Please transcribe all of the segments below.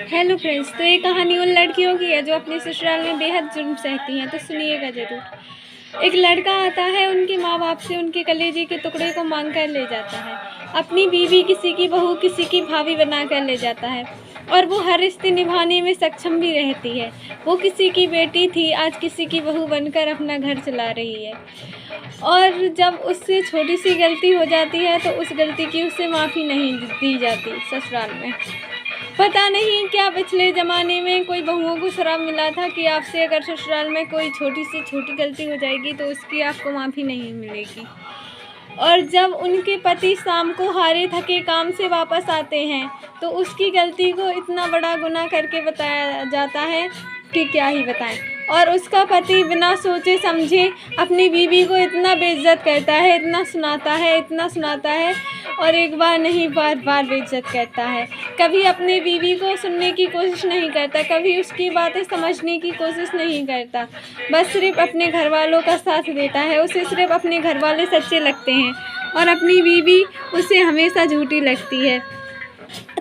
Hello friends. तो ये कहानी उन लड़कियों की है जो अपने ससुराल में बेहद जुर्म सहती हैं। तो सुनिएगा ज़रूर। एक लड़का आता है, उनके माँ बाप से उनके कलेजे के टुकड़े को मांग कर ले जाता है। अपनी बीवी किसी की बहू, किसी की भाभी बना कर ले जाता है और वो हर रिश्ते निभाने में सक्षम भी रहती है। वो किसी की बेटी थी, आज किसी की बहू बनकर अपना घर चला रही है। और जब उससे छोटी सी गलती हो जाती है तो उस गलती की उसे माफ़ी नहीं दी जाती ससुराल में। पता नहीं क्या पिछले ज़माने में कोई बहुओं को श्राप मिला था कि आपसे अगर ससुराल में कोई छोटी से छोटी गलती हो जाएगी तो उसकी आपको माफ़ी नहीं मिलेगी। और जब उनके पति शाम को हारे थके काम से वापस आते हैं तो उसकी गलती को इतना बड़ा गुनाह करके बताया जाता है कि क्या ही बताएं। और उसका पति बिना सोचे समझे अपनी बीवी को इतना बेइज्जत करता है, इतना सुनाता है और एक बार नहीं बार बार बेइज्जत करता है। कभी अपनी बीवी को सुनने की कोशिश नहीं करता, कभी उसकी बातें समझने की कोशिश नहीं करता, बस सिर्फ अपने घर वालों का साथ देता है। उसे सिर्फ अपने घर वाले सच्चे लगते हैं और अपनी बीवी उसे हमेशा झूठी लगती है।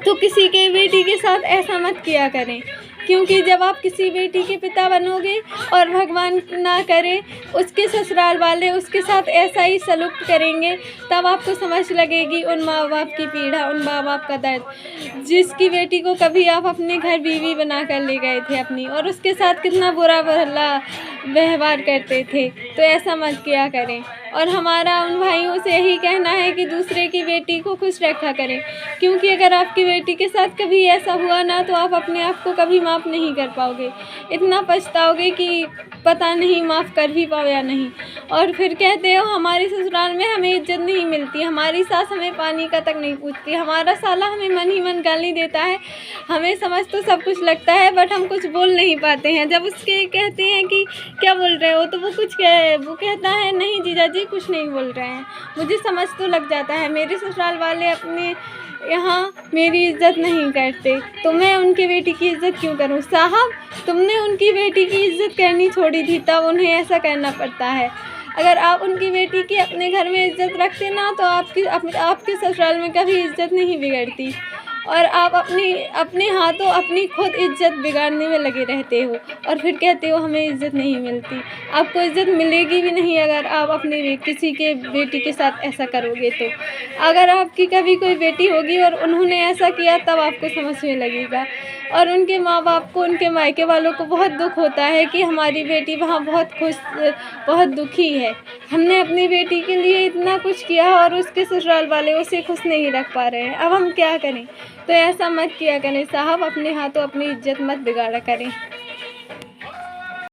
तो किसी के बेटी के साथ ऐसा मत किया करें, क्योंकि जब आप किसी बेटी के पिता बनोगे और भगवान ना करे उसके ससुराल वाले उसके साथ ऐसा ही सलूक करेंगे, तब आपको समझ लगेगी उन माँ बाप की पीड़ा, उन माँ बाप का दर्द, जिसकी बेटी को कभी आप अपने घर बीवी बना कर ले गए थे अपनी, और उसके साथ कितना बुरा भला व्यवहार करते थे। तो ऐसा मत किया करें। और हमारा उन भाइयों से यही कहना है कि दूसरे की बेटी को खुश रखा करें, क्योंकि अगर आपकी बेटी के साथ कभी ऐसा हुआ ना तो आप अपने आप को कभी माफ़ नहीं कर पाओगे। इतना पछताओगे कि पता नहीं माफ़ कर भी पाओ या नहीं। और फिर कहते हो हमारे ससुराल में हमें इज्जत नहीं मिलती, हमारी सास हमें पानी का तक नहीं पूछती, हमारा साला हमें मन ही मन गाली देता है, हमें समझ तो सब कुछ लगता है बट हम कुछ बोल नहीं पाते हैं। जब उसके कहते हैं कि क्या बोल रहे हो तो वो कहता है नहीं जीजा जी कुछ नहीं बोल रहे हैं, मुझे समझ तो लग जाता है। मेरे ससुराल वाले अपने यहाँ मेरी इज्जत नहीं करते तो मैं उनकी बेटी की इज्जत क्यों करूँ। साहब, तुमने उनकी बेटी की इज्जत करनी छोड़ी थी तब उन्हें ऐसा करना पड़ता है। अगर आप उनकी बेटी की अपने घर में इज्जत रखते ना तो आपके ससुराल में कभी इज्जत नहीं बिगड़ती। और आप अपने हाथों अपनी खुद इज्जत बिगाड़ने में लगे रहते हो और फिर कहते हो हमें इज्जत नहीं मिलती। आपको इज्जत मिलेगी भी नहीं अगर आप अपने किसी के बेटी के साथ ऐसा करोगे। तो अगर आपकी कभी कोई बेटी होगी और उन्होंने ऐसा किया तब आपको समझ में लगेगा। और उनके माँ बाप को, उनके मायके वालों को बहुत दुख होता है कि हमारी बेटी वहाँ बहुत खुश, बहुत दुखी है। हमने अपनी बेटी के लिए इतना कुछ किया और उसके ससुराल वाले उसे खुश नहीं रख पा रहे हैं, अब हम क्या करें। तो ऐसा मत किया करें साहब, अपने हाथों अपनी इज्जत मत बिगाड़ा करें।